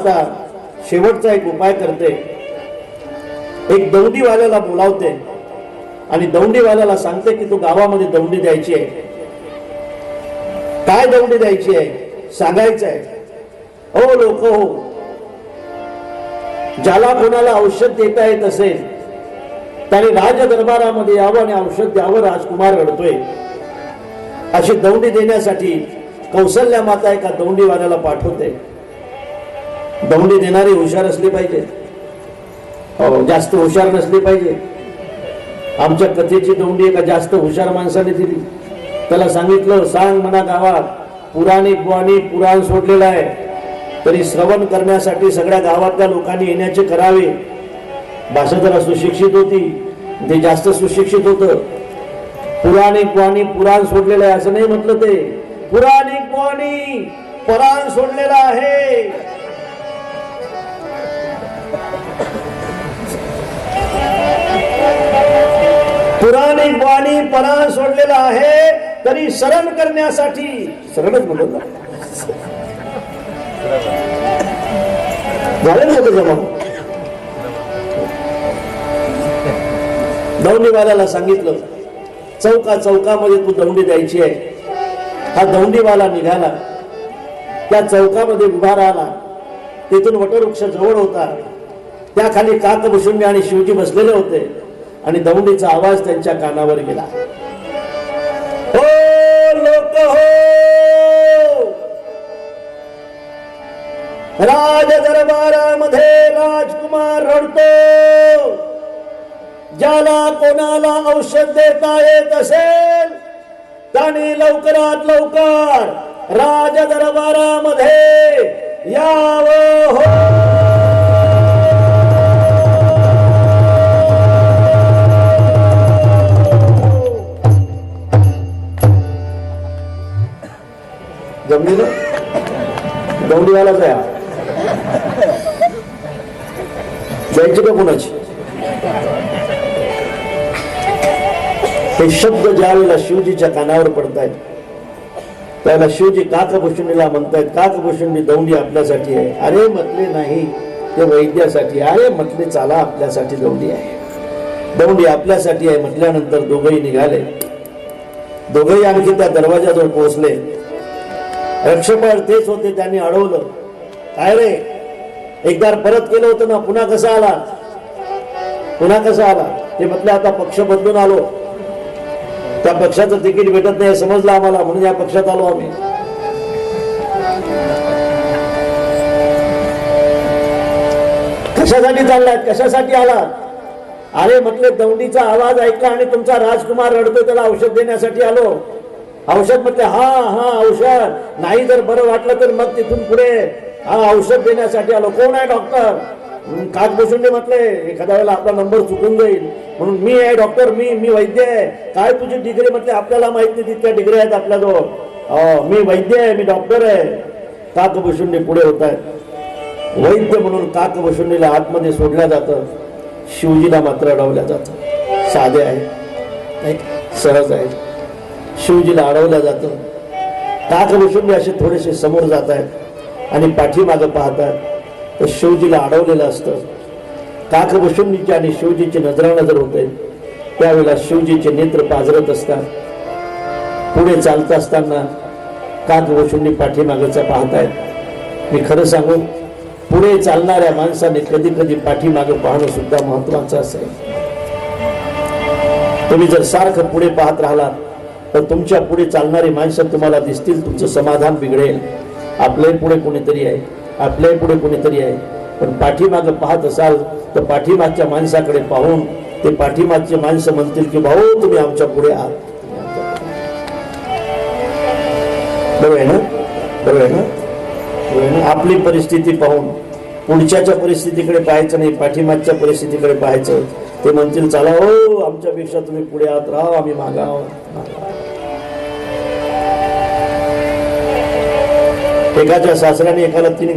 आता शेवटचा एक उपाय करते, एक दौंडीवाल्याला बोलावते आणि दौंडीवाल्याला सांगते की तू गावामध्ये दौंडी द्यायची आहे. काय दौंडी द्यायची आहे सांगायचं आहे. हो लोक हो, ज्याला कोणाला औषध देता येत असेल त्याने राज दरबारामध्ये यावं आणि औषध द्यावं. राजकुमार रडतोय. अशी दौंडी देण्यासाठी कौशल्या माता एका दौंडीवाल्याला पाठवते. दौंडी देणारी हुशार असली पाहिजे, जास्त हुशार नसली पाहिजे. आमच्या कथेची दौंडी एका जास्त हुशार माणसाने दिली. त्याला सांगितलं, सांग म्हणा गावात पुराणिक बुवानी पुराण सोडलेलं आहे, तरी श्रवण करण्यासाठी सगळ्या गावातल्या लोकांनी येण्याचे करावे. भाषा जरा सुशिक्षित होती, ते जास्त सुशिक्षित होतं. पुराणिक बुवानी पुराण सोडलेलं आहे असं नाही म्हटलं, ते पुराणिक बुवानी पुराण सोडलेलं आहे. पुराणिक बुवानी पुराण सोडलेलं आहे, तरी शरण करण्यासाठी शरणच म्हणत झालं ना जमा. दौंडीवाल्याला सांगितलं, चौकामध्ये तू दौंडी द्यायची आहे. हा दौंडीवाला निघाला, त्या चौकामध्ये उभा राहिला. तिथून वटवृक्ष जवळ होता, त्या खाली काकभूषुंडी आणि शिवजी बसलेले होते आणि दौंडीचा आवाज त्यांच्या कानावर गेला. हो लोक हो, राज दरबारामध्ये राजकुमार रडतो. ज्याला कोणाला औषध देता येत असेल त्याने लवकरात लवकर राज दरबारामध्ये यावं. हो जमली ना, दौंडीवालाच आहे. जायची का कोणाची? हे शब्द ज्या वेळेला शिवजीच्या कानावर पडतायत त्याला शिवजी काकभूषुंडीला म्हणतायत, काकभूषुंडी दौंडी आपल्यासाठी आहे. अरे म्हटले नाही, ते वैद्यासाठी. अरे म्हटले चला आपल्यासाठी दौंडी आहे. दौंडी आपल्यासाठी आहे म्हटल्यानंतर दोघंही निघाले. दोघंही आणखी त्या दरवाजाजवळ पोहोचले. रक्षपाल तेच होते, त्यांनी अडवलं. काय रे, एकदा परत केलं होतं ना, पुन्हा कसा आला? पुन्हा कसा आला? ते म्हटलं आता पक्ष बदलून आलो, त्या पक्षाचं तिकीट भेटत नाही समजलं आम्हाला, म्हणून या पक्षात आलो आम्ही. कशासाठी चाललात, कशासाठी आलात? अरे म्हटले दौंडीचा आवाज ऐकला आणि तुमचा राजकुमार रडतोय, त्याला औषध देण्यासाठी आलो. औषध म्हटले, हा हा औषध नाही, जर बरं वाटलं तर मग तिथून पुढे हा औषध देण्यासाठी आलो. कोण आहे डॉक्टर? काकभूषुंडी म्हटले, एखाद्या वेळेला आपला नंबर चुकून जाईल म्हणून मी आहे डॉक्टर, मी वैद्य आहे. काय तुझी डिग्री? म्हटले आपल्याला माहित नाही, तितक्या डिग्री आहेत आपल्याजवळ. मी वैद्य आहे, मी डॉक्टर आहे. काकभूषुंडी पुढे होत आहेत. वैद्य म्हणून काकभूषुंडीला आतमध्ये सोडल्या जातं, शिवजीला मात्र अडवल्या जातं. साधे आहे, सहज आहे. शिवजीला अडवलं जातं. काकभूषुंडी असे थोडेसे समोर जात आहेत आणि पाठीमागं पाहतात तर शिवजीला अडवलेलं असतं. काकभूषुंडीची आणि शिवजीची नजरानजर होते. त्यावेळेला शिवजीचे नेत्र पाजरत असतात. पुढे चालत असताना काकभूषुंडी पाठीमागचं पाहतायत. मी खरं सांगू, पुढे चालणाऱ्या माणसाने कधी कधी पाठीमागं पाहणं सुद्धा महत्वाचं असेल. तुम्ही जर सारखं पुढे पाहत राहिलात तर तुमच्या पुढे चालणारी माणसं तुम्हाला दिसतील, तुमचं समाधान बिघडेल. आपल्याही पुढे कोणीतरी आहे, आपल्याही पुढे कोणीतरी आहे. पण पाठीमागं पाहत असाल तर पाठीमागच्या माणसाकडे पाहून ते पाठीमागचे माणसं म्हणतील की भाऊ तुम्ही आमच्या पुढे आहात. बरोबर आहे ना? बरोबर आहे ना? आपली परिस्थिती पाहून पुढच्याच्या परिस्थितीकडे पाहायचं नाही, पाठीमागच्या परिस्थितीकडे पाहायचं. ते म्हणतील चला हो आमच्यापेक्षा तुम्ही पुढे आहात, राहा आम्ही मागे आहोत. एकाच्या सासऱ्याने एकाला 3